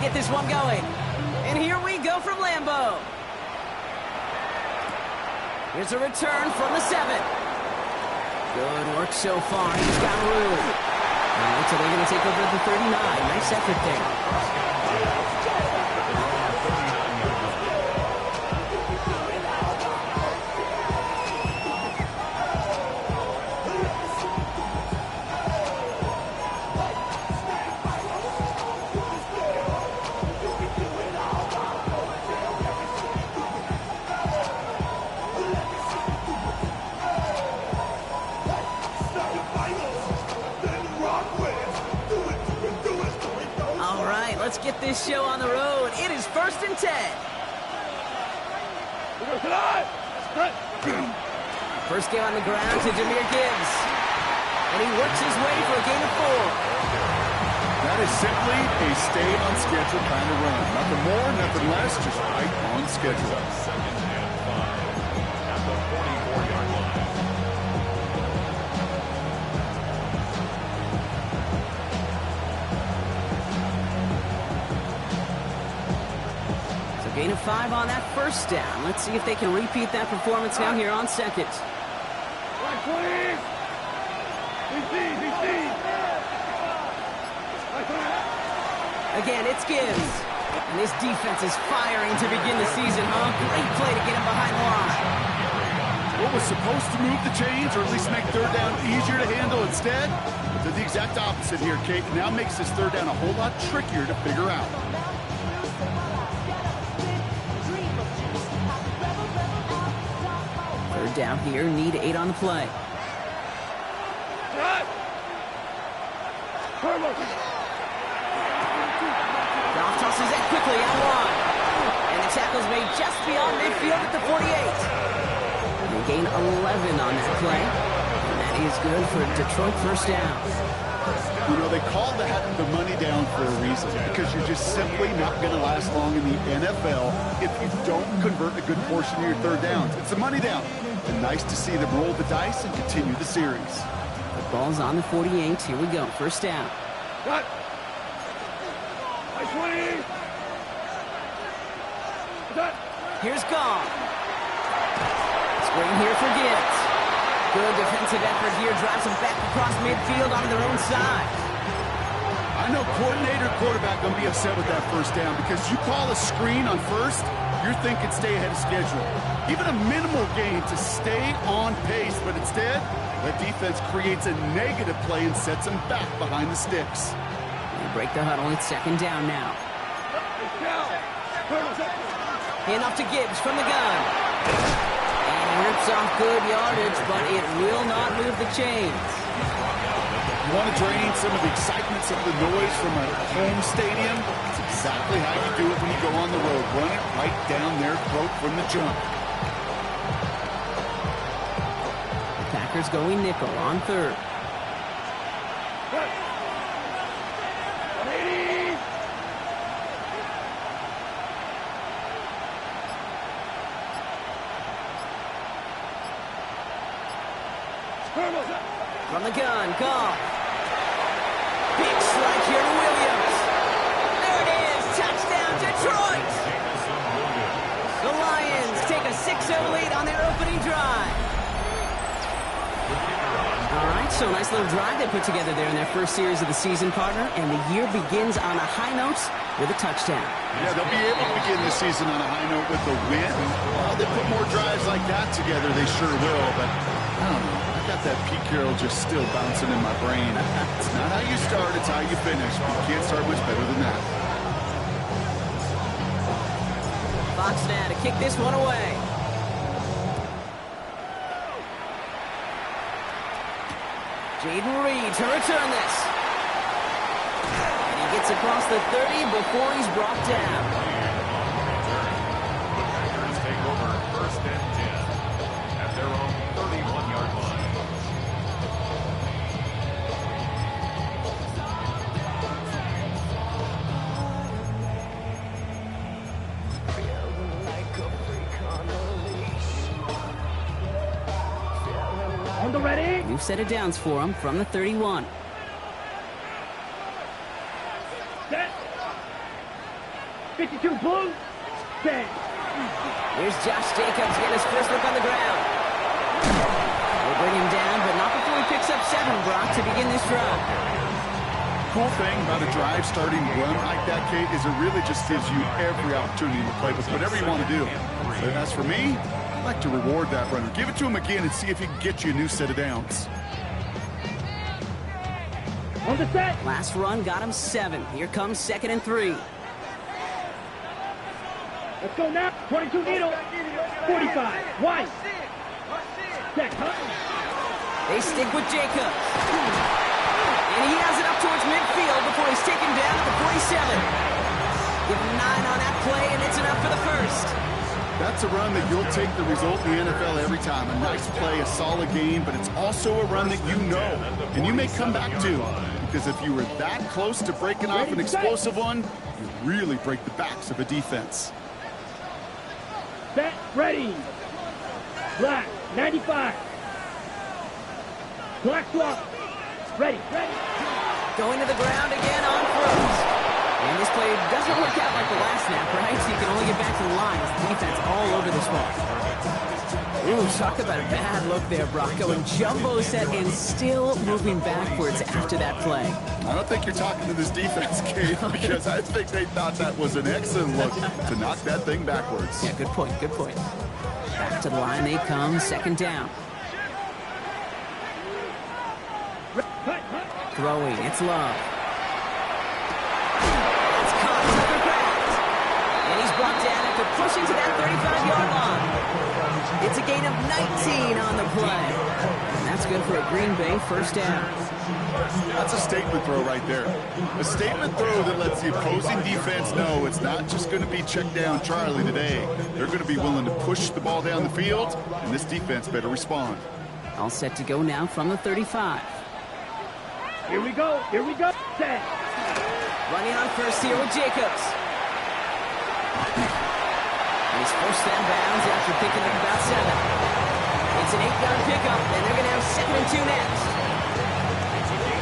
get this one going. And here we go from Lambeau. Here's a return from the 7. Good work so far. He's got room. All right, so they're going to take over at the 39. Nice effort there. Let's get this show on the road. It is 1st and 10. First game on the ground to Jahmyr Gibbs. And he works his way for a gain of 4. That is simply a stay on schedule kind of run. Nothing more, nothing less, just right on schedule. 2nd and 5 at the 44-yard line. Gain of 5 on that first down. Let's see if they can repeat that performance now here on 2nd. Again, it's Gibbs. And this defense is firing to begin the season, huh? Great play to get him behind the line. What was supposed to move the chains, or at least make 3rd down easier to handle, instead did the exact opposite here, Kate. Now makes this 3rd down a whole lot trickier to figure out. 3rd down here, need 8 on the play. Goff tosses it quickly out wide. And the tackle's made just beyond midfield at the 48. They gain 11 on that play. And that is good for Detroit 1st down. You know, they call that the money down for a reason, because you're just simply not going to last long in the NFL if you don't convert a good portion of your 3rd downs. It's a money down. And nice to see them roll the dice and continue the series. The ball's on the 48. Here we go. 1st down. Cut. Here's Goff. Screen here for Gibbs. Good defensive effort here. Drives him back across midfield on their own side. I know coordinator quarterback going to be upset with that 1st down, because you call a screen on 1st, you're thinking stay ahead of schedule. Even a minimal gain to stay on pace, but instead, the defense creates a negative play and sets them back behind the sticks. They break the huddle. It's 2nd down now. Hand off to Gibbs from the gun. And he rips off good yardage, but it will not move the chains. You want to drain some of the excitement, some of the noise from a home stadium? It's exactly how you do it when you go on the road. Run it right down their throat from the jump. The Packers going nickel on 3rd. From the gun, Goff. Big strike here to Williams. There it is. Touchdown, Detroit. The Lions take a 6-0 lead on their opening drive. All right, so nice little drive they put together there in their first series of the season, partner. And the year begins on a high note with a touchdown. Yeah, they'll be able to begin the season on a high note with a win. Well, they put more drives like that together, they sure will. But I don't know. Got that Pete Carroll just still bouncing in my brain. It's not how you start, it's how you finish. But you can't start much better than that. Fox now to kick this one away. Jaden Reed to return this. And he gets across the 30 before he's brought down. The Packers take over 1st and 10 at their own 31-yard line. On the ready. New set of downs for him from the 31. Set. 52 blue. Set. Here's Josh Jacobs getting his first look on the ground. They bring him down, but not before he picks up 7, Brock, to begin this drive. Cool thing about a drive starting run like that, Kate, is it really just gives you every opportunity to play with whatever you want to do. But as for me, I like to reward that runner. Give it to him again and see if he can get you a new set of downs. On the set. Last run got him 7. Here comes 2nd and 3. Let's go now. 22 needle. 45. White. Set. They stick with Jacobs. And he has it up towards midfield before he's taken down at the 47. Give him 9 on that play, and it's enough for the first. That's a run that you'll take the result in the NFL every time. A nice play, a solid game, but it's also a run that you know, and you may come back to. Because if you were that close to breaking off an explosive one, you really break the backs of a defense. Set. Ready. Black. 95. Black swap. Ready. Ready. Going to the ground again on first. And this play doesn't work out like the last snap, right? So you can only get back to the line with the defense all over this ball. Ooh, talk about a bad look there, Brock. Going jumbo set and still moving backwards after that play. I don't think you're talking to this defense, Kate, because I think they thought that was an excellent look to knock that thing backwards. Yeah, good point, good point. Back to the line they come, 2nd down. Throwing, it's Love. It's caught another pass. And he's brought down after pushing to that 35-yard line. It's a gain of 19 on the play. And that's good for a Green Bay first down. That's a statement throw right there. A statement throw that lets the opposing defense know it's not just going to be check down Charlie today. They're going to be willing to push the ball down the field, and this defense better respond. All set to go now from the 35. Here we go. Here we go. Set. Running on first here with Jacobs. And he's forced down bounds after picking up about 7. It's an 8-yard pickup, and they're going to have 2nd and 2 next.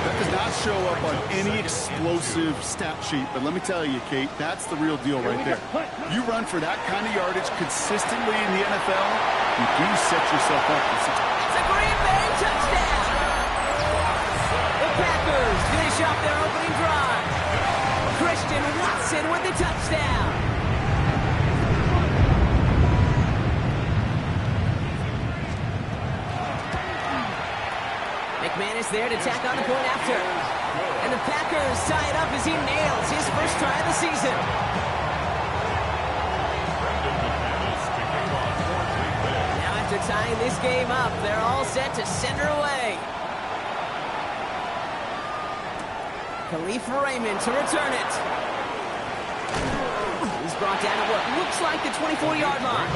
That does not show up on any explosive stat sheet, but let me tell you, Kate, that's the real deal right there. You run for that kind of yardage consistently in the NFL, you do set yourself up for success. It's a Green Bay touchdown! The Packers finish off their opening drive. Christian Watson with the touchdown. McManus there to tack on the point after. And the Packers tie it up as he nails his first try of the season. Now after tying this game up, they're all set to send her away. Khalif Raymond to return it. He's brought down at what looks like the 24-yard line.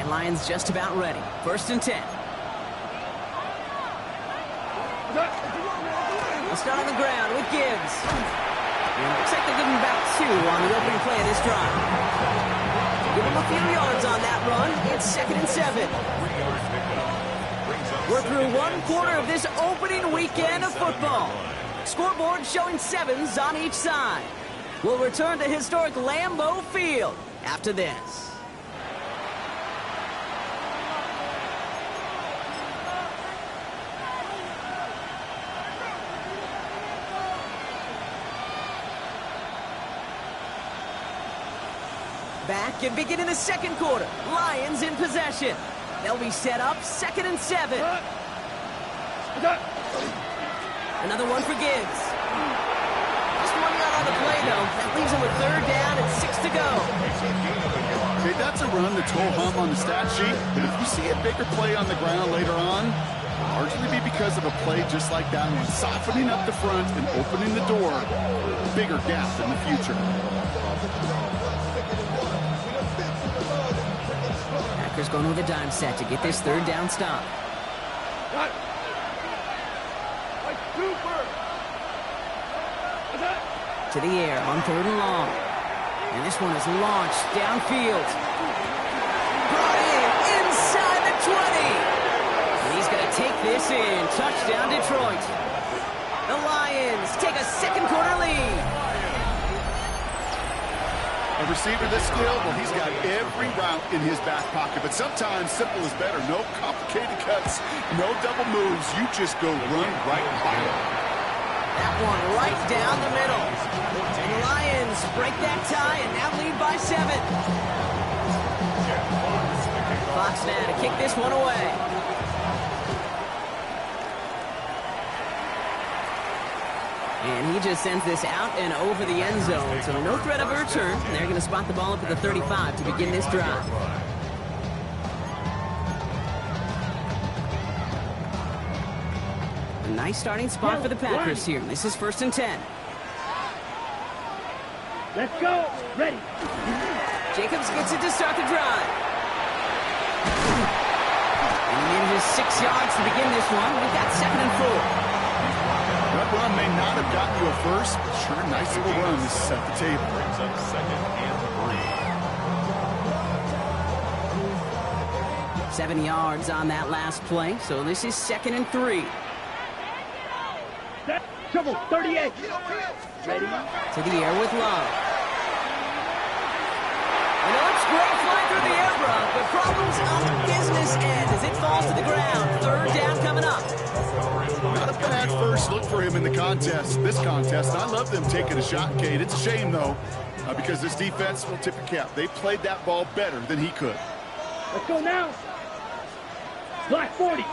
Lions just about ready. 1st and 10. They'll start on the ground with Gibbs. And it looks like they'll give him about 2 on the opening play of this drive. Give him a few yards on that run. It's 2nd and 7. We're through 1 quarter of this opening weekend of football. Scoreboard showing 7s on each side. We'll return to historic Lambeau Field after this. Back and beginning the 2nd quarter. Lions in possession. They'll be set up 2nd and 7. Another one for Gibbs. Just 1 yard on the play, though. That leaves him with 3rd down and 6 to go. Okay, that's a run that's ho-hum on the stat sheet, but if you see a bigger play on the ground later on, it'll largely be because of a play just like that one, softening up the front and opening the door for a bigger gap in the future. Packers going with a dime set to get this 3rd down stop. To the air on 3rd and long. And this one is launched downfield. Brought in inside the 20. And he's going to take this in. Touchdown, Detroit. The Lions take a second quarter lead. A receiver this skilled, well, he's got every route in his back pocket. But sometimes simple is better. No complicated cuts, no double moves. You just go run right by him. That one right down the middle. The Lions break that tie and now lead by 7. Fox now to kick this one away. And he just sends this out and over the end zone. So no threat of a return. They're going to spot the ball up at the 35 to begin this drive. A nice starting spot for the Packers here. This is 1st and 10. Let's go. Ready. Jacobs gets it to start the drive. And he manages 6 yards to begin this one. We've got 2nd and 4. That run may not have gotten you a first, but sure, nice little run to set the table. Brings up 2nd and 3. 7 yards on that last play, so this is 2nd and 3. Set. Triple 38. Ready. To the air with Love. And it looks great flying through the air, Brock, but problems on the business end as it falls to the ground. 3rd down coming up. Not a bad first look for him in the contest. This contest, I love them taking a shot, Kate. It's a shame, though, because this defense will tip a cap. They played that ball better than he could. Let's go now. Black 40.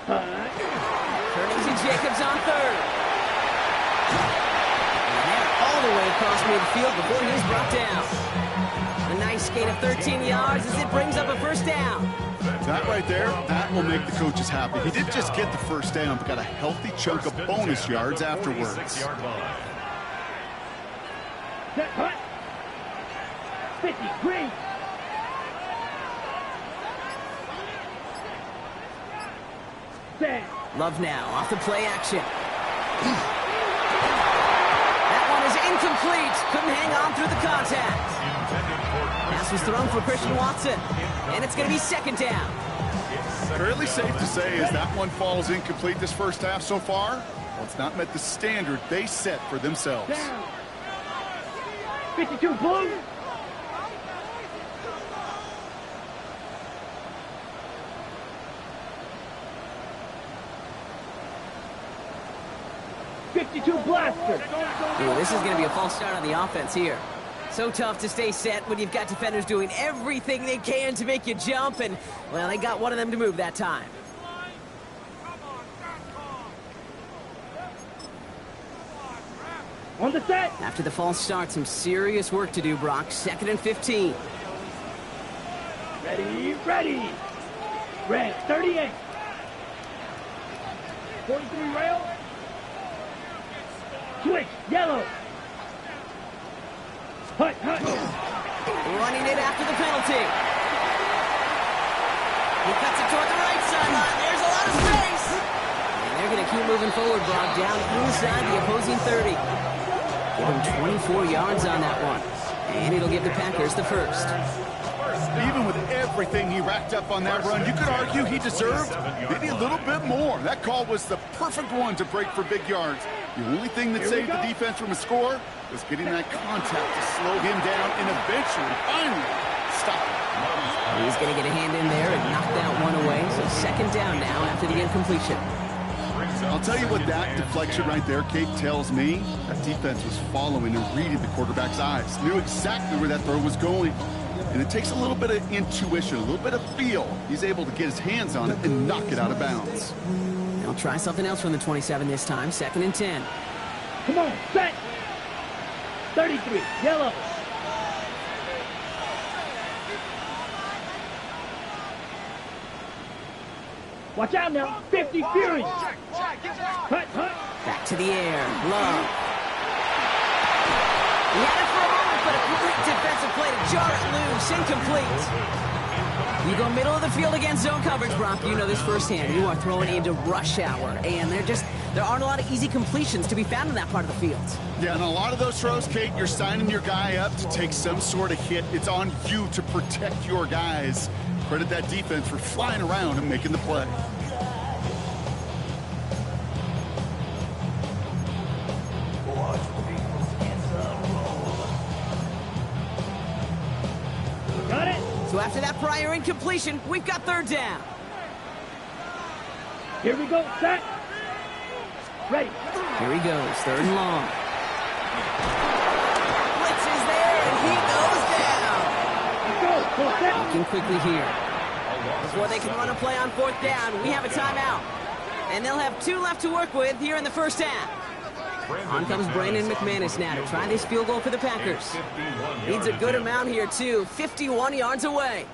Turning to Jacobs on 3rd. All the way across midfield before he was brought down. A nice gain of 13 yards as it brings up a 1st down. That right there, that will make the coaches happy. He didn't just get the 1st down, but got a healthy chunk of bonus yards afterwards. 6-yard line. Set. Hut. 50. Green. Set. Love now off the play action. That one is incomplete. Couldn't hang on through the contact. Pass was thrown for Christian Watson. And it's going to be 2nd down. Fairly safe to say as that one falls incomplete this first half so far. Well, it's not met the standard they set for themselves. Down. 52 blue. Blaster. Ooh, this is going to be a false start on the offense here. So tough to stay set when you've got defenders doing everything they can to make you jump, and, well, they got one of them to move that time. On the set. After the false start, some serious work to do, Brock. 2nd and 15. Ready, ready. Red, 38. 43 rail. Switch, yellow. Hut. Running it after the penalty. He cuts it toward the right sideline. There's a lot of space. And they're going to keep moving forward, Brock, down inside the opposing 30. Give him 24 yards on that one. And it'll give the Packers the 1st. Even with everything he racked up on that run, you could argue he deserved maybe a little bit more. That call was the perfect one to break for big yards. The only thing that saved the defense from a score was getting that contact to slow him down and eventually, finally, stop him. He's going to get a hand in there and knock that one away. So 2nd down now after the incompletion. I'll tell you what that deflection right there, Kate, tells me. That defense was following and reading the quarterback's eyes. Knew exactly where that throw was going. And it takes a little bit of intuition, a little bit of feel. He's able to get his hands on it and knock it out of bounds. They'll try something else from the 27 this time. 2nd and 10. Come on, set. 33, yellow. Watch out now. 50 Fury. Hut. Back to the air. Love. He had it for a moment, but a complete defensive play to jar it loose. Incomplete. You go middle of the field against zone coverage, Brock. You know this firsthand. You are throwing into rush hour, and there aren't a lot of easy completions to be found in that part of the field. Yeah, and a lot of those throws, Kate, you're signing your guy up to take some sort of hit. It's on you to protect your guys. Credit that defense for flying around and making the play. Got it. So after that prior incompletion, we've got third down. Here we go. Set. Ready. Here he goes, third and long. Blitz is there, and he goes down. Let's go. Full set. Looking quickly here. Before they can run a play on fourth down, we have a timeout. And they'll have 2 left to work with here in the first half. On comes Brandon McManus now to try this field goal for the Packers. Needs a good amount here, too. 51 yards away.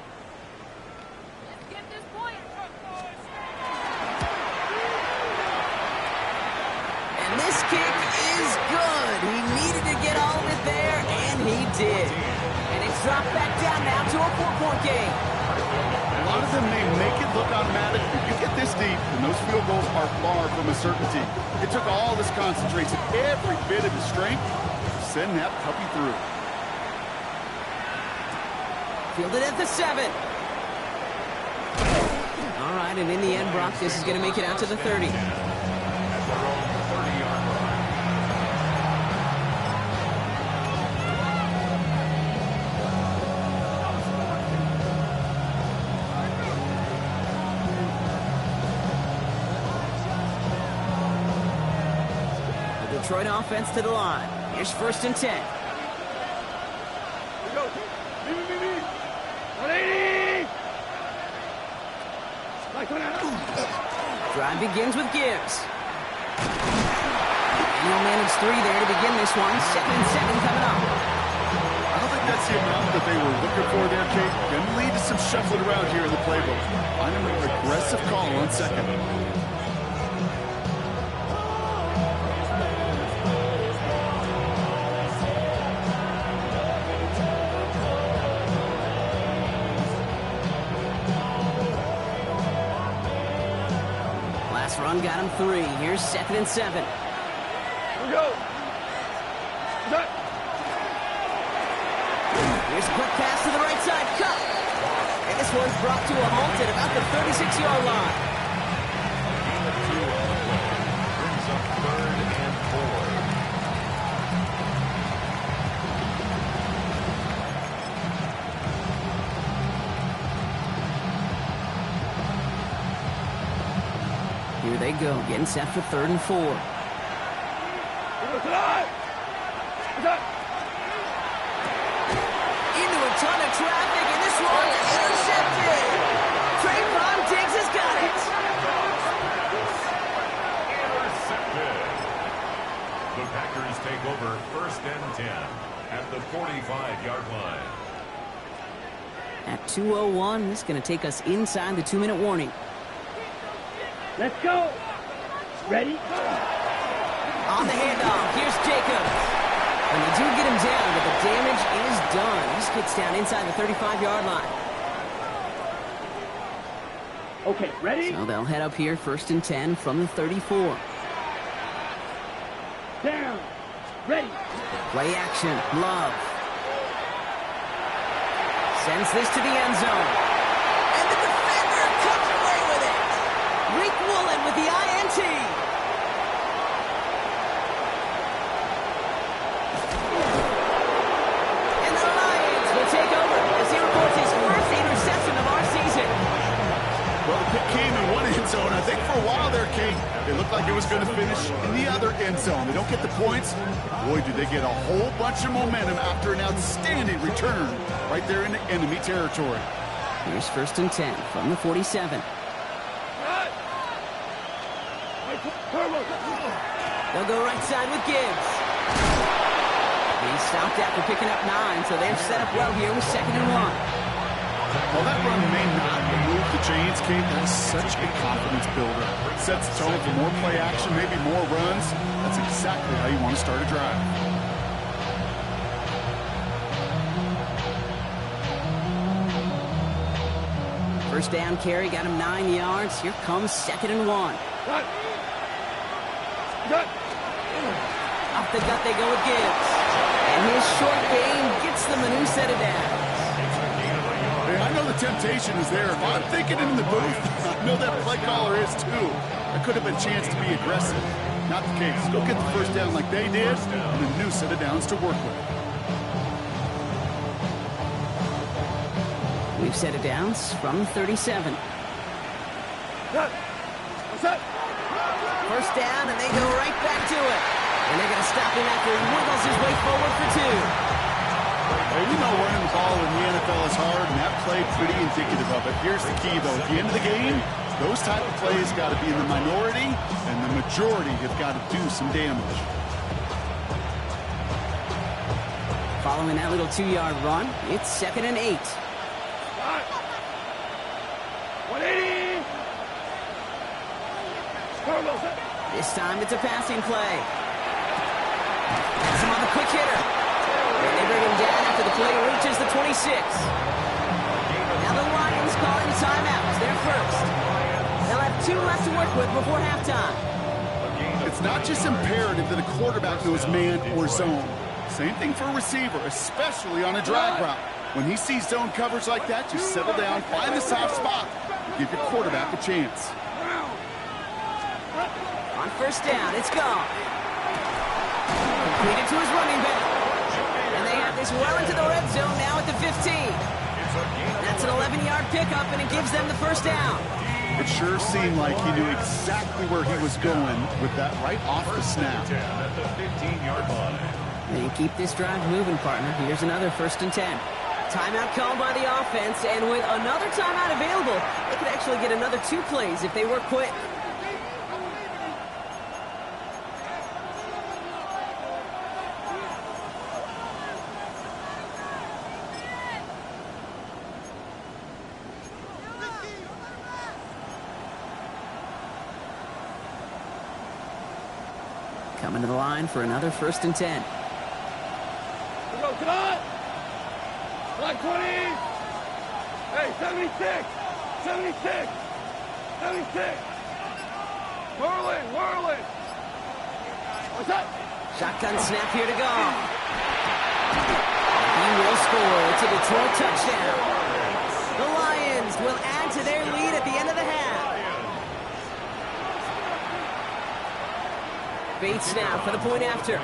And this kick is good. He needed to get all of it there, and he did. And it's dropped back down now to a 4-point game. A lot of them may make it look automatic, but you get this deep, and those field goals are far from a certainty. It took all this concentration, every bit of his strength, to send that puppy through. Fielded at the 7. All right, and in the end, Brock, this is going to make it out to the 30. Detroit offense to the line. Here's first and 10. 180. Drive begins with Gibbs. And he'll manage 3 there to begin this one. 2nd and 7 coming up. I don't think that's the amount that they were looking for there, Kate. Going to lead to some shuffling around here in the playbook. Find an aggressive call on 2nd. Run got him 3. Here's 2nd and 7. Here we go. Set. Here's a quick pass to the right side. Cut. And this one's brought to a halt at about the 36-yard line. Brings up 3rd and 4. Here they go, getting set for 3rd and 4. Into a ton of traffic, and this one's intercepted. Trayvon Diggs has got it. Intercepted. The Packers take over 1st and 10 at the 45-yard line. At 2:01, this is going to take us inside the 2-minute warning. Let's go. Ready? On the handoff, here's Jacobs. And they do get him down, but the damage is done. He just gets down inside the 35-yard line. Okay, ready? So they'll head up here, 1st and 10 from the 34. Down. Ready. Play action, Love. Sends this to the end zone. And the defender comes away with it. Rick Woolen with the INT. And the Lions will take over as he reports his first interception of our season. Well, the pick came in one end zone. I think for a while there, Kate, it looked like it was going to finish in the other end zone. They don't get the points. Boy, do they get a whole bunch of momentum after an outstanding return right there into enemy territory. Here's 1st and 10 from the 47. They'll go right side with Gibbs. He's stopped after picking up 9, so they're set up well here with 2nd and 1. While that run may not remove the chains, Kate, that's such a confidence builder. It sets the tone for more play action, maybe more runs. That's exactly how you want to start a drive. First down carry got him 9 yards. Here comes 2nd and 1. Cut. Cut. Off the gut they go with Gibbs. And his short game gets them a new set of downs. Hey, I know the temptation is there. If I'm thinking it in the booth, I know that play caller is too. That could have been a chance to be aggressive. Not the case. Go get the first down like they did, and a new set of downs to work with. We've set of downs from 37. Cut. What's that? First down, and they go right back to it. And they're going to stop him after he wiggles his way forward for 2. Hey, you know running the ball in the NFL is hard, and that play pretty indicative of it. Here's the key, though. At the end of the game, those type of plays got to be in the minority, and the majority have got to do some damage. Following that little 2-yard run, it's 2nd and 8. 180. This time it's a passing play. That's him on the quick hitter. And they bring him down after the play reaches the 26. Now the Lions calling the timeouts. They're first. They'll have 2 left to work with before halftime. It's not just imperative that a quarterback knows man or zone. Same thing for a receiver, especially on a drag route. When he sees zone coverage like that, just settle down, find the soft spot, and give your quarterback a chance. On first down, it's gone. Completed to his running back. And they have this well into the red zone now at the 15. That's an 11-yard pickup, and it gives them the first down. It sure seemed like he knew exactly where he was going with that right off the snap. At the 15-yard line. They keep this drive moving, partner. Here's another 1st and 10. Timeout called by the offense, and with another timeout available, they could actually get another 2 plays if they work quick. Coming to the line for another 1st and 10. Come on. Line 20. Hey, 76. 76. 76. Whirling. Whirling. What's that? Shotgun snap here to go. He will score. It's a Detroit touchdown. The Lions will add to their lead at the end of the half. Bates snap for the point after.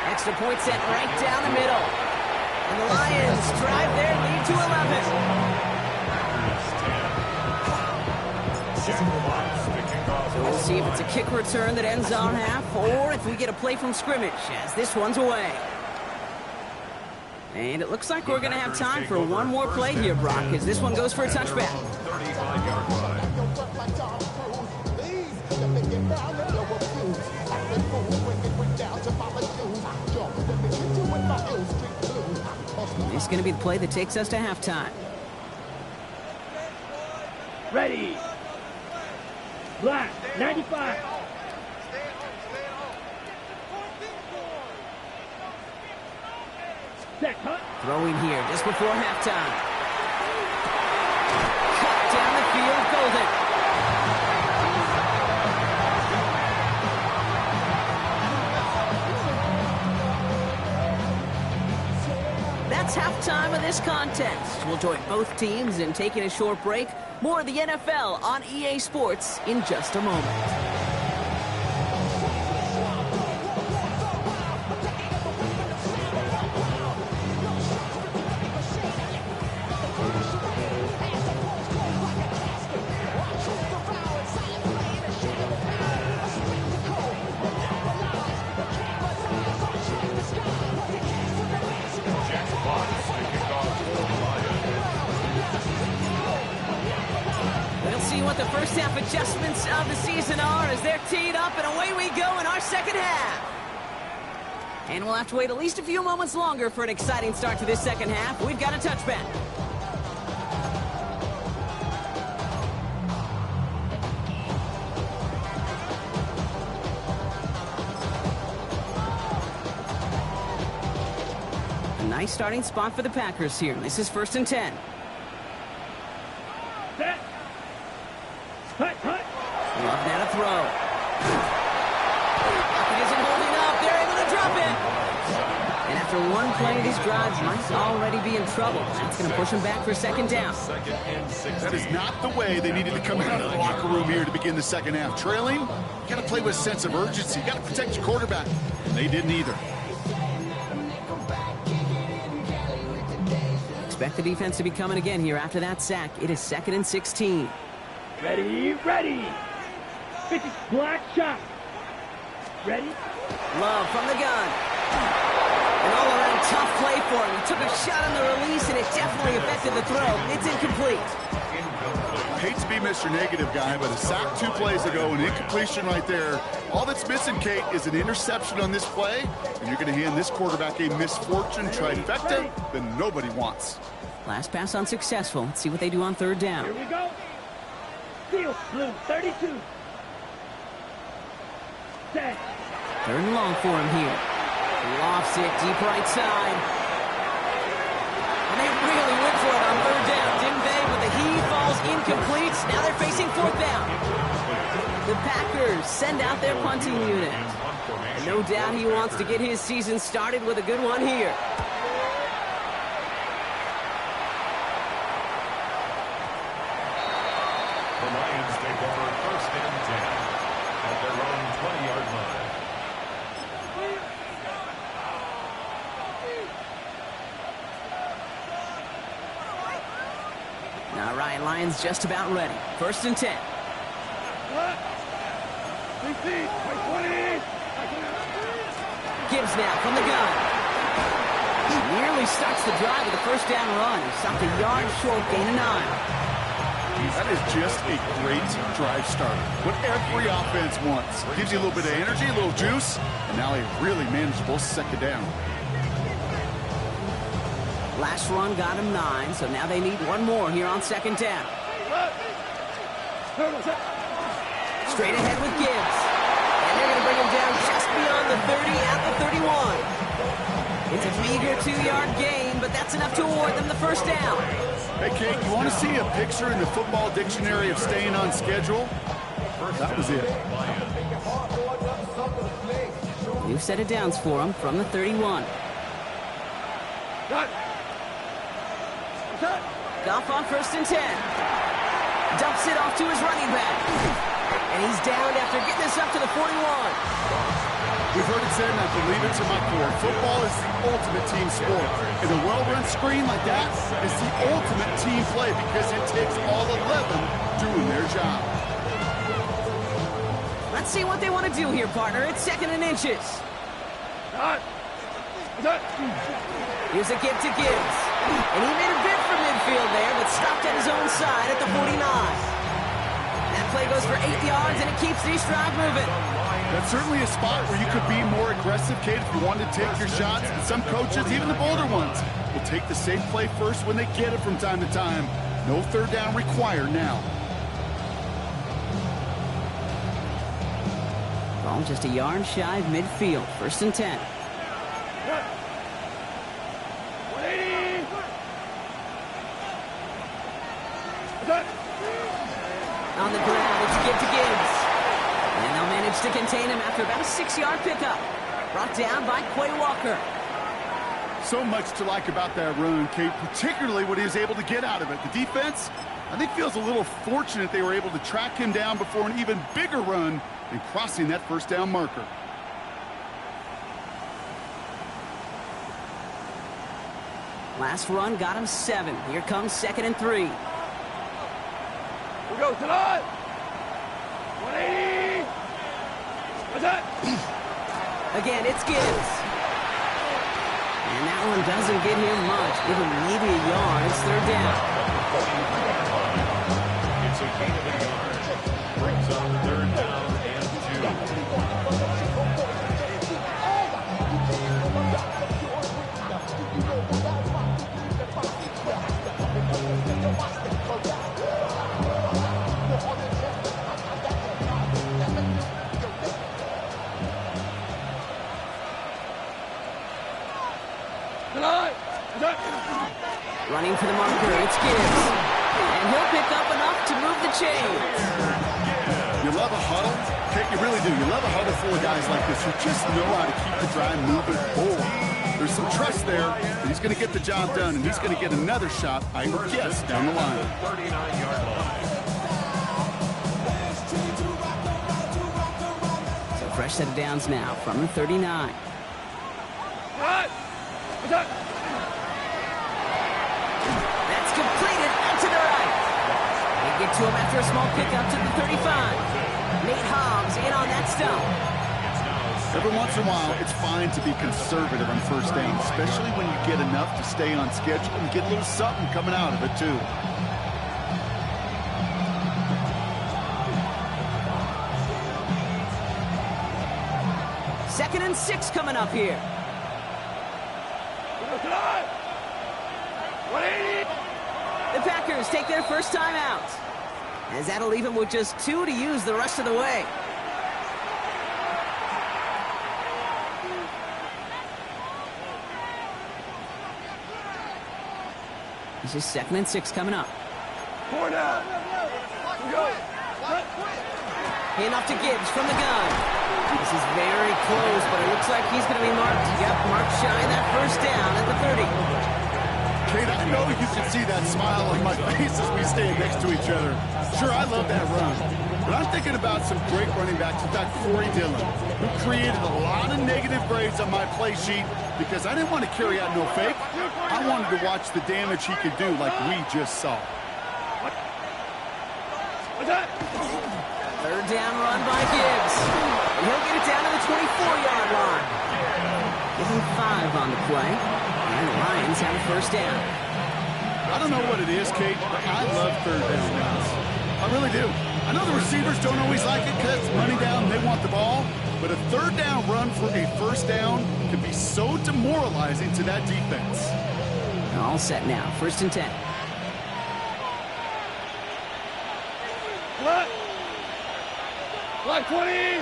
Extra point set right down the middle. And the Lions drive their lead to 11. So we'll see if it's a kick return that ends on half, or if we get a play from scrimmage, as this one's away. And it looks like we're going to have time for one more play here, Brock, as this one goes for a touchback. 35-yard line. It's going to be the play that takes us to halftime. Ready. Black, 95. Set, cut. Throwing here just before halftime. Cut down the field, Golden. That's halftime of this contest. We'll join both teams in taking a short break. More of the NFL on EA Sports in just a moment. What the first half adjustments of the season are as they're teed up, and away we go in our second half. And we'll have to wait at least a few moments longer for an exciting start to this second half. We've got a touchback. A nice nice starting spot for the Packers here. This is 1st and 10. Set. Hut. Love now to throw. It isn't holding up. They're able to drop it. And after one play, this drive might already be in trouble. That's going to push them back for 2nd down. That is not the way they needed to come out of the locker room here to begin the second half. Trailing, you got to play with a sense of urgency. You got to protect your quarterback. And they didn't either. Expect the defense to be coming again here after that sack. It is 2nd and 16. Ready. 50 black shot. Ready. Love from the gun. An all-around tough play for him. He took a shot on the release, and it definitely affected the throw. It's incomplete. I hate to be Mr. Negative guy, but a sack 2 plays ago, an incompletion right there. All that's missing, Kate, is an interception on this play, and you're going to hand this quarterback a misfortune trifecta that nobody wants. Last pass unsuccessful. Let's see what they do on 3rd down. Here we go. Field blue 32. Set. 3rd and long for him here. Lofts it deep right side. And they really went for it on 3rd down, didn't they? But the heave falls incomplete. Now they're facing 4th down. The Packers send out their punting unit. And no doubt he wants to get his season started with a good one here. The Lions take over 1st and 10 at their own 20-yard line. All right, Lions just about ready. 1st and 10. Gibbs now from the gun. Nearly starts the drive with a 1st down run. He stopped a yard short, gain of 9. That is just a great drive starter. What every offense wants. Gives you a little bit of energy, a little juice, and now a really manageable 2nd down. Last run got him 9, so now they need one more here on 2nd down. Straight ahead with Gibbs. And they're going to bring him down just beyond the 30 at the 31. It's a meager 2-yard gain, but that's enough to award them the 1st down. Hey, Kate, you want to see a picture in the football dictionary of staying on schedule? That was it. New set of downs for him from the 31. Goff on 1st and 10. Dumps it off to his running back. And he's down after getting this up to the 41. We've heard it said, and I believe it to my core. Football is the ultimate team sport. And a well-run screen like that is the ultimate team play because it takes all 11 doing their job. Let's see what they want to do here, partner. It's 2nd and inches. Here's a give to Gibbs. And he made a bid for midfield there, but stopped at his own side at the 49. That play goes for 8 yards, and it keeps these drive moving. That's certainly a spot where you could be more aggressive, Kate, if you wanted to take your shots. And some coaches, even the bolder ones, will take the safe play first when they get it from time to time. No 3rd down required now. Ball just a yard shy of midfield. 1st and 10. On the ground, it's a give to Gibbs. And they'll manage to contain him after about a 6-yard pickup. Brought down by Quay Walker. So much to like about that run, Kate, particularly what he was able to get out of it. The defense, I think, feels a little fortunate they were able to track him down before an even bigger run and crossing that 1st down marker. Last run got him 7. Here comes 2nd and 3. We go tonight. 180. What's that? Again, it's Gibbs. And that one doesn't get him much. Give him maybe a yard. It's 3rd down. It's a gain of a yard. Brings up 3rd down and 2. Tonight. to move the chains. You love a huddle? Okay, you really do. You love a huddle full of guys like this who just know how to keep the drive moving forward. There's some trust there, and he's going to get the job done, and he's going to get another shot, I would guess, down the line. 39-yard line. So fresh set of downs now from the 39. That's completed out to the right. They get to him after a small pickup to the 35. Nate Hobbs in on that stump. Every once in a while, it's fine to be conservative on first down, especially when you get enough to stay on schedule and get a little something coming out of it, too. Second and 6 coming up here. The Packers take their first time out, as that'll leave them with just 2 to use the rest of the way. This is second and 6 coming up. Handoff to Gibbs from the gun. This is very close, but it looks like he's going to be marked. Yep, marked shy that first down at the 30. Kate, I know you can see that smile on my face as we stand next to each other. Sure, I love that run. But I'm thinking about some great running backs. In fact, Corey Dillon, who created a lot of negative grades on my play sheet because I didn't want to carry out no fake. I wanted to watch the damage he could do like we just saw. Third down run by Gibbs. And he'll get it down to the 24-yard line. Give him 5 on the play. And the Lions have a first down. I don't know what it is, Kate, but I love third down runs. I really do. I know the receivers don't always like it because it's money down and they want the ball, but a third down run for a first down can be so demoralizing to that defense. All set now. First and 10. Block 20!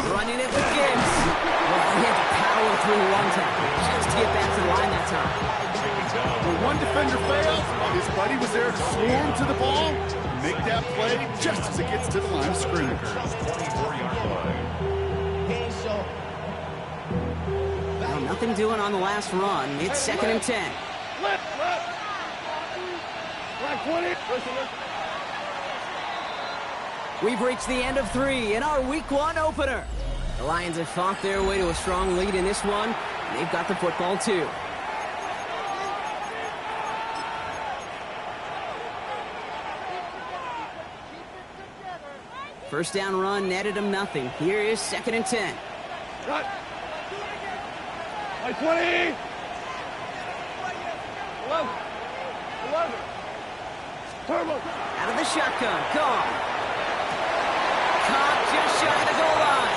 Running it with Gibbs. Well, he had to power through one tackle just to get back to the line that time. When one defender fails, his buddy was there to swarm to the ball and make that play just as it gets to the line of scrimmage. 24-yard line. Well, nothing doing on the last run. It's second and 10. Block 20! We've reached the end of 3 in our Week 1 opener. The Lions have fought their way to a strong lead in this one. They've got the football, too. First down run netted him nothing. Here is second and 10. Block 20! 11! Turbo! Out of the shotgun. Caught just shy of the goal line.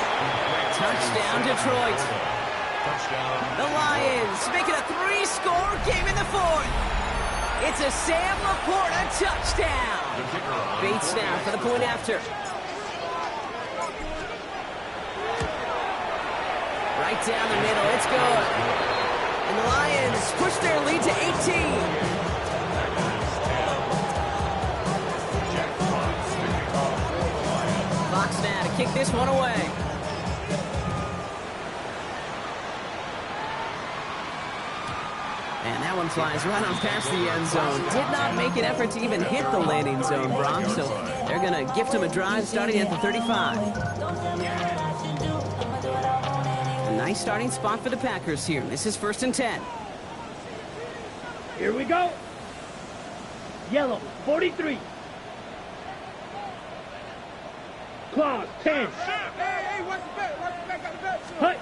Touchdown, Detroit. The Lions make it a 3-score game in the 4th. It's a Sam Laporta touchdown. Bates now for the point after. Right down the middle. It's good. And the Lions push their lead to 18. Fox now to kick this one away. And that one flies right on past the end zone. Did not make an effort to even hit the landing zone, Brock. So they're going to gift him a drive starting at the 35. A nice starting spot for the Packers here. This is first and 10. Here we go. Yellow, 43. Claws, 10. Hut.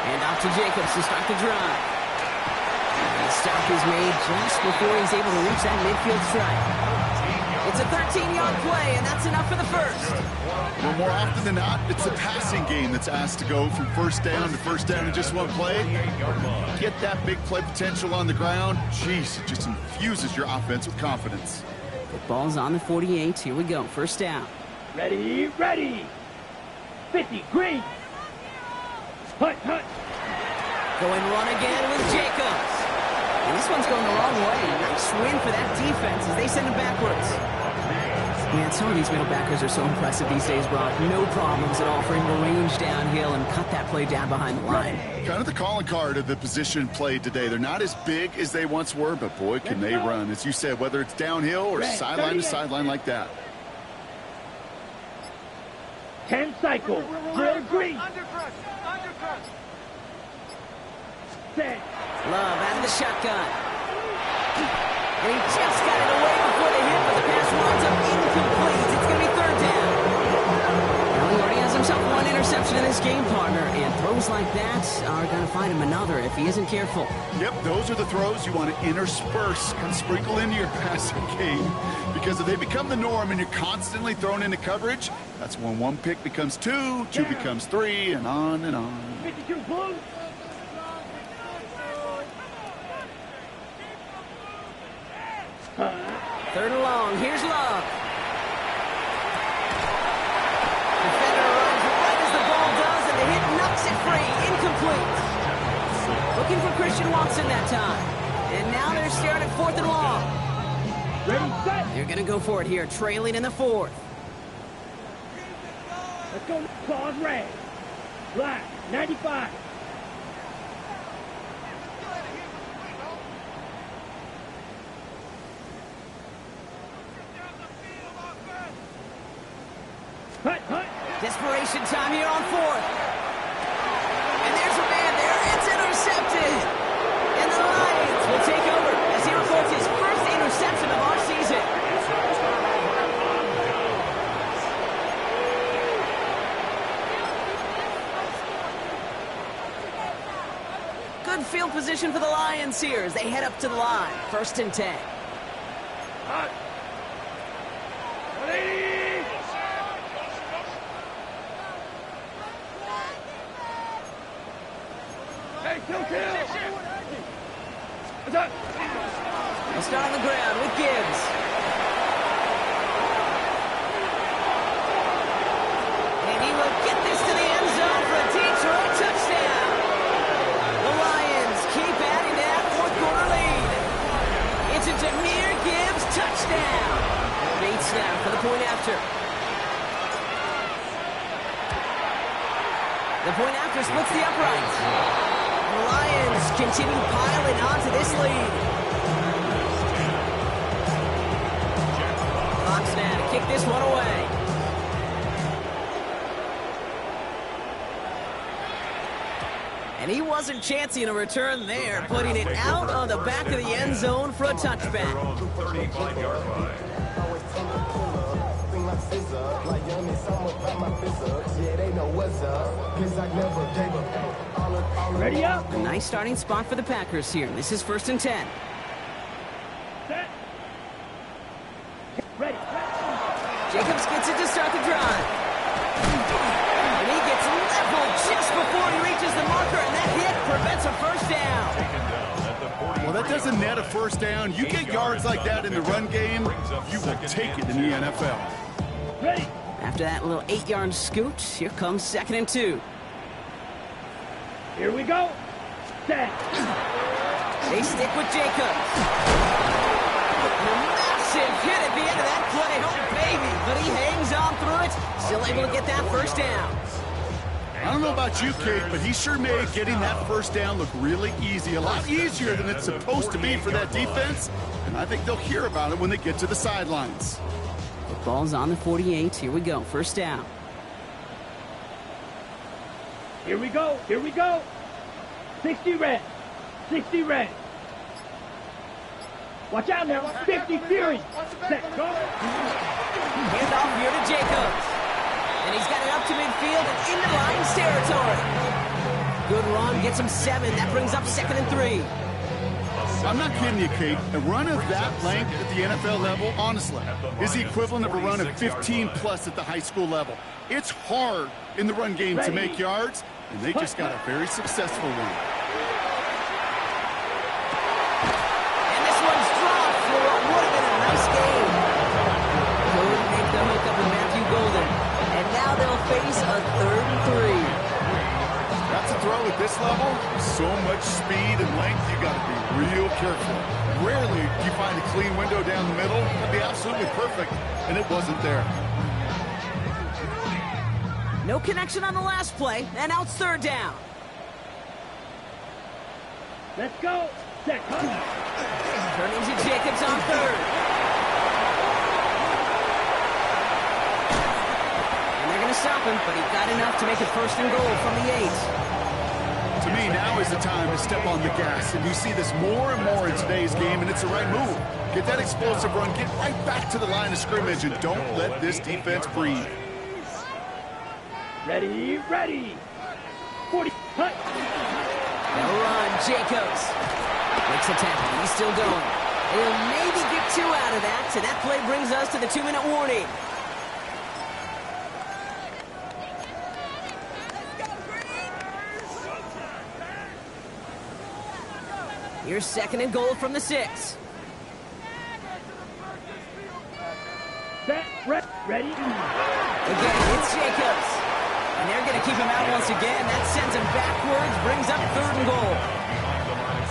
And off to Jacobs to start the drive. The stop is made just before he's able to reach that midfield strike. It's a 13-yard play, and that's enough for the first. Well, more often than not, it's the passing game that's asked to go from first down to first down in just one play. Get that big play potential on the ground. Jeez, it just infuses your offense with confidence. Football's on the 48. Here we go. First down. Ready, ready. 50, green. Hut. Going run again with Jacobs. And this one's going the wrong way. Nice win for that defense as they send him backwards. Man, some of these middle backers are so impressive these days, Brock. No problems at all for him to range downhill and cut that play down behind the line. Kind of the calling card of the position played today. They're not as big as they once were, but boy, can they run. As you said, whether it's downhill or sideline to sideline like that. 10 cycle. Drill green. Set. Love out of the shotgun. And he just got it away before the hit, but the pass winds up incomplete. It's going to be third down. Now he already has himself one interception in this game, partner, and throws like that are going to find him another if he isn't careful. Yep, those are the throws you want to intersperse and sprinkle into your passing game. Because if they become the norm and you're constantly thrown into coverage, that's when one pick becomes two becomes three, and on and on. 52 blue. Third and long. Here's Love. Defender runs right as the ball does, and the hit knocks it free. Incomplete. Looking for Christian Watson that time. And now they're staring at fourth and long. Ready, set. They're going to go for it here, trailing in the fourth. Let's go. Claws red. Black. 95. Hut, hut. Desperation time here on fourth. And there's a man there. It's intercepted. And the Lions will take over as he records his first interception of our season. Good field position for the Lions here as they head up to the line. First and 10. Hut. Ready. Hey, kill. They'll start on the ground with Gibbs. And he will get this to the end zone for a Detroit touchdown. The Lions keep adding to that fourth quarter lead. It's a Jahmyr Gibbs touchdown. Bait snap for the point after. The point after splits the uprights. The Lions continue piling onto this lead. Fox now to kick this one away. And he wasn't chancing a return there, putting it out on the back of the end zone for a touchback. 35-yard line. Ready up. A nice starting spot for the Packers here. This is first and 10. Set. Ready. Jacobs gets it to start the drive. And he gets leveled just before he reaches the marker, and that hit prevents a first down. Well, that doesn't net a first down. You get yards like that in the run game, you will take it in the NFL. Ready. After that little 8-yard scoot, here comes second and 2. Here we go. Set. They stick with Jacobs. A massive hit at the end of that play. Oh, baby. But he hangs on through it. Still able to get that first down. I don't know about you, Kate, but he sure made getting that first down look really easy. A lot easier than it's supposed to be for that defense. And I think they'll hear about it when they get to the sidelines. The ball's on the 48. Here we go. First down. Here we go. Here we go. 60 red. 60 red. Watch out now. 50 Fury. Set. Go. Hand off here to Jacobs. And he's got it up to midfield and into Lions territory. Good run. Gets him 7. That brings up second and 3. I'm not kidding you, Kate. A run of that length at the NFL level, honestly, is the equivalent of a run of 15-plus at the high school level. It's hard in the run game to make yards, and they just got a very successful one. And this one's dropped for what would have been a nice game. Couldn't make the hookup with Matthew Golden. And now they'll face a third and 3. That's a throw at this level. So much speed and length, you got to be real careful. Rarely do you find a clean window down the middle. That'd be absolutely perfect, and it wasn't there. No connection on the last play, and now it's third down. Let's go. Set. Turning to Jacobs on third. And they're going to stop him, but he got enough to make it first and goal from the 8. To me, now is the time to step on the gas, and you see this more and more in today's game, and it's the right move. Get that explosive run, get right back to the line of scrimmage, and don't let this defense breathe. Ready. 40. Cut. They'll run. Jacobs makes a tackle. He's still going. He'll maybe get 2 out of that, so that play brings us to the 2-minute warning. Here's second and goal from the 6. Set. Ready. Again, it's Jacobs. And they're going to keep him out once again. That sends him backwards, brings up third and goal.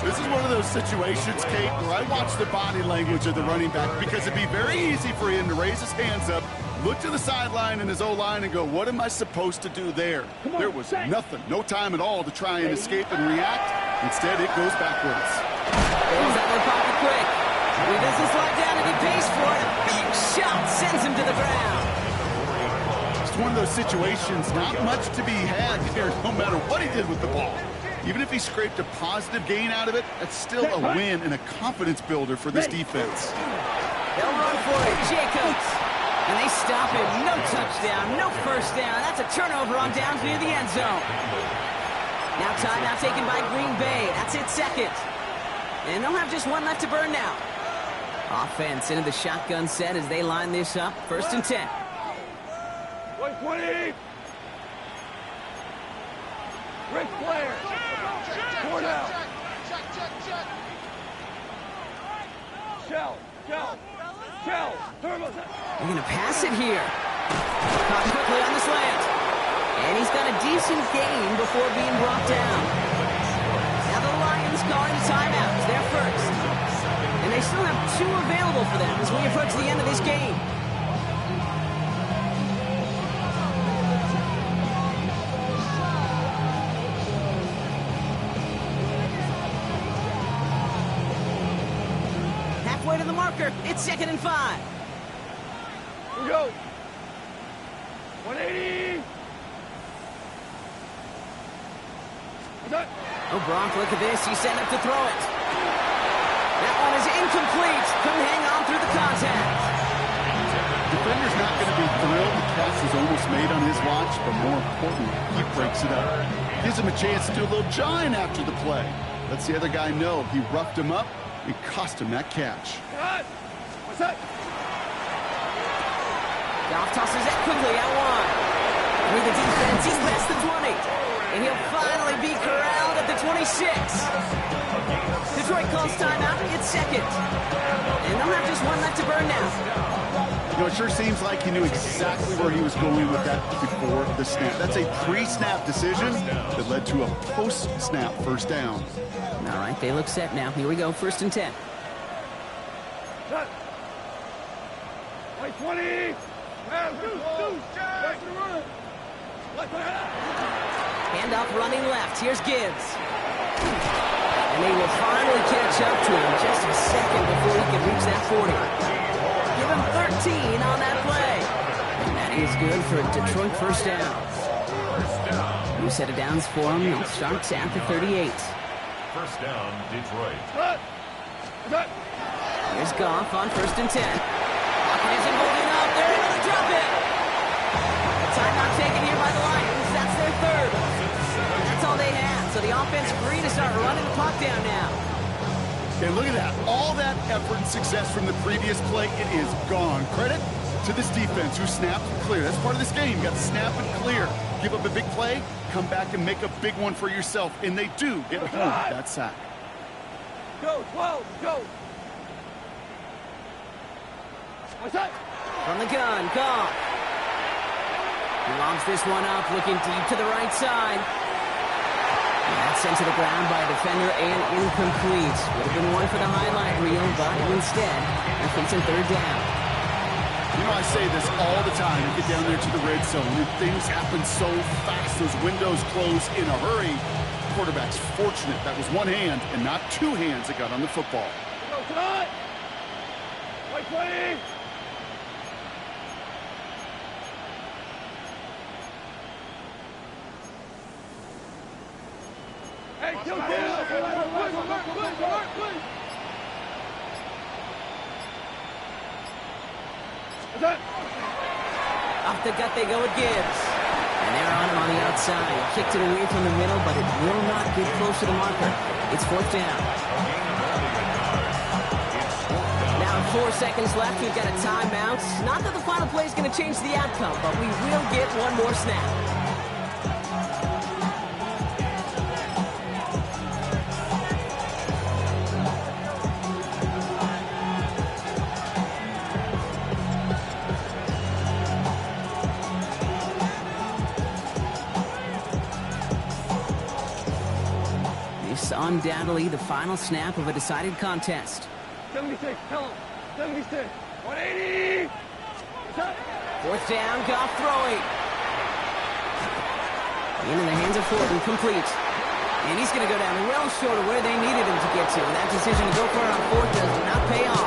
This is one of those situations, Kate, where I watch the body language of the running back because it'd be very easy for him to raise his hands up, look to the sideline in his O-line and go, what am I supposed to do there? There was nothing, no time at all to try and escape and react. Instead, it goes backwards. Goes out of the pocket quick. He doesn't slide down and he pays for it. A big shot sends him to the ground. It's one of those situations, not much to be had here, no matter what he did with the ball. Even if he scraped a positive gain out of it, that's still a win and a confidence builder for this defense. They'll run for it. Jacobs. And they stop him. No touchdown, no first down. That's a turnover on downs near the end zone. Now timeout taken by Green Bay. That's it, second. And they'll have just one left to burn now. Offense into the shotgun set as they line this up. First and 10. 20. Rick Flair. 4 down. Shell. Turbo. They're going to pass it here. Caught quickly on the slant. And he's got a decent gain before being brought down. Now the Lions calling a timeout. They're first. And they still have 2 available for them as we approach the end of this game. Halfway to the marker. It's second and 5. Here we go. 180. Oh, Gronk, look at this. He's setting up to throw it. That one is incomplete. Couldn't hang on through the contact. Defender's not going to be thrilled the catch is almost made on his watch, but more importantly, he breaks it up. Gives him a chance to do a little jawing after the play. Lets the other guy know he roughed him up and cost him that catch. What's that? Goff tosses that quickly out wide. Through the defense, he's past the 20. And he'll finally be corralled at the 26. Detroit calls timeout. It's second. And they'll have just one left to burn now. You know, it sure seems like he knew exactly where he was going with that before the snap. That's a pre-snap decision that led to a post-snap first down. All right, they look set now. Here we go, first and 10. Cut. 20. Handoff running left. Here's Gibbs. And they will finally catch up to him just a second before he can reach that 40. Give him 13 on that play. And that is good for a Detroit first down. New set of downs for him. He'll start at the 38. First down, Detroit. Here's Goff on first and 10. Pocket isn't holding up. They're going to drop it. A timeout taken here by the Lions. That's their third. That's all they had. So the offense free to start running the clock down now. And look at that. All that effort and success from the previous play, it is gone. Credit to this defense who snapped and clear. That's part of this game. You got to snap and clear. Give up a big play, come back and make a big one for yourself. And they do get home that sack. Go, 12, go. What's that? From the gun, Goff. He lobs this one up, looking deep to the right side. That's sent to the ground by a defender and incomplete. Would have been one for the highlight reel, but instead, athletes in third down. You know, I say this all the time. You get down there to the red zone, and things happen so fast. Those windows close in a hurry. Quarterback's fortunate that was one hand and not two hands that got on the football. Go tonight. White 20. Hey, kill. Off the gut they go with Gibbs. And they're on him on the outside. Kicked it away from the middle, but it will not get close to the marker. It's fourth down. Now 4 seconds left. We've got a timeout. Not that the final play is going to change the outcome, but we will get one more snap. Undoubtedly the final snap of a decided contest. 76, tell him. 76. 180. Fourth down, Goff throwing. Into the hands of Fulton, complete. And he's going to go down well short of where they needed him to get to. And that decision to go for it on fourth does not pay off.